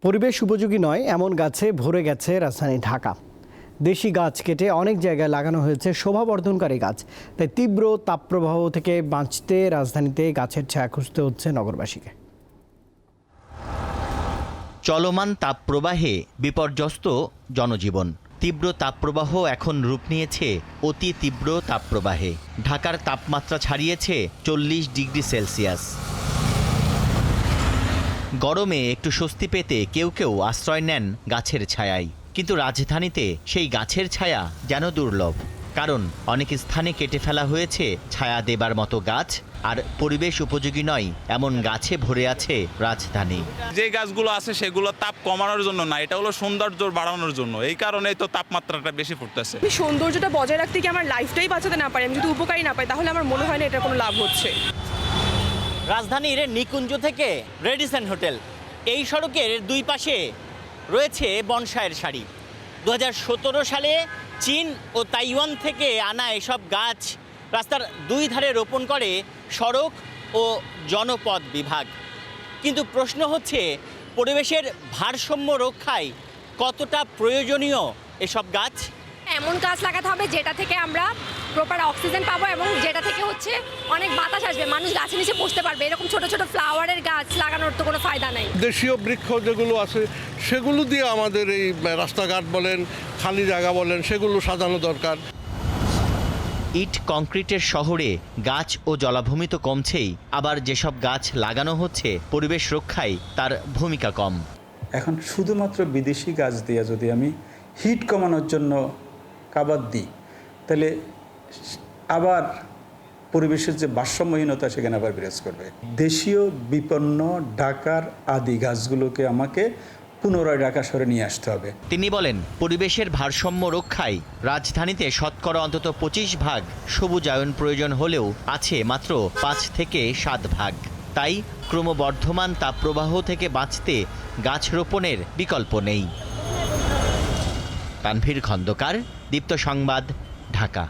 পরিবেশ উপযোগী নয় এমন গাছে ভরে গেছে রাজধানী ঢাকা। দেশি গাছ কেটে অনেক জায়গায় লাগানো হয়েছে শোভাবর্ধনকারী গাছ। তাই তীব্র তাপপ্রবাহ থেকে বাঁচতে রাজধানীতে গাছের ছায়া খুঁজতে হচ্ছে নগরবাসীকে। চলমান তাপপ্রবাহে বিপর্যস্ত জনজীবন। তীব্র তাপপ্রবাহ এখন রূপ নিয়েছে অতি তীব্র তাপপ্রবাহে। ঢাকার তাপমাত্রা ছাড়িয়েছে 40 ডিগ্রি সেলসিয়াস। গরমে একটু স্বস্তি পেতে কেউ কেউ আশ্রয় নেন গাছের ছায়ায়, কিন্তু রাজধানীতে সেই গাছের ছায়া যেন দুর্লভ। কারণ অনেক স্থানে কেটে ফেলা হয়েছে ছায়া দেবার মতো গাছ, আর পরিবেশ উপযোগী নয় এমন গাছে ভরে আছে রাজধানী। যে গাছগুলো আছে সেগুলো তাপ কমানোর জন্য না, এটা হলো সৌন্দর্য বাড়ানোর জন্য। এই কারণেই তো তাপমাত্রাটা বেশি ফুটতেছে। আমি সৌন্দর্যটা বজায় রাখতে কি আমার লাইফটাই বাঁচাতে না পারি, আমি যদি উপকারী না পাই, তাহলে আমার মনে হয় না এটার কোনো লাভ হচ্ছে। রাজধানীর নিকুঞ্জ থেকে রেডিসন হোটেল, এই সড়কের দুই পাশে রয়েছে বনসাইয়ের সারি। 2017 সালে চীন ও তাইওয়ান থেকে আনা এসব গাছ রাস্তার দুই ধারে রোপণ করে সড়ক ও জনপথ বিভাগ। কিন্তু প্রশ্ন হচ্ছে, পরিবেশের ভারসাম্য রক্ষায় কতটা প্রয়োজনীয় এসব গাছ? এমন গাছ লাগাতে হবে যেটা থেকে আমরা প্রপার অক্সিজেন পাবো এবং যেটা থেকে অনেক বাতাস আসবে, মানুষ গাছের নিচে বসতে পারবে। এরকম ছোট ছোট ফ্লাওয়ারের গাছ লাগানোর তো কোনো ফায়দা নাই। দেশীয় বৃক্ষ যেগুলো আছে সেগুলো দিয়ে আমাদের এই রাস্তাঘাট বলেন, খালি জায়গা বলেন, সেগুলো সাজানো দরকার। ইট কংক্রিটের শহরে গাছ ও জলাভূমি তো কমছেই, আবার যেসব গাছ লাগানো হচ্ছে পরিবেশ রক্ষায় তার ভূমিকা কম। এখন শুধুমাত্র বিদেশি গাছ দিয়ে যদি আমি হিট কমানোর জন্য কাবাদ দিই, তাহলে আবার পরিবেশের যে ভারসাম্যহীনতা সেখানে আবার বিরাজ করবে। দেশীয় বিপন্ন ঢাকার আদি গাছগুলোকে আমাকে পুনরায় ঢাকা শহরে নিয়ে আসতে হবে। তিনি বলেন, পরিবেশের ভারসাম্য রক্ষায় রাজধানীতে শতকরা অন্তত 25% সবুজায়ন প্রয়োজন হলেও আছে মাত্র 5 থেকে 7 ভাগ। তাই ক্রমবর্ধমান তাপপ্রবাহ থেকে বাঁচতে গাছ রোপণের বিকল্প নেই। তানভীর খন্দকার, দীপ্ত সংবাদ, ঢাকা।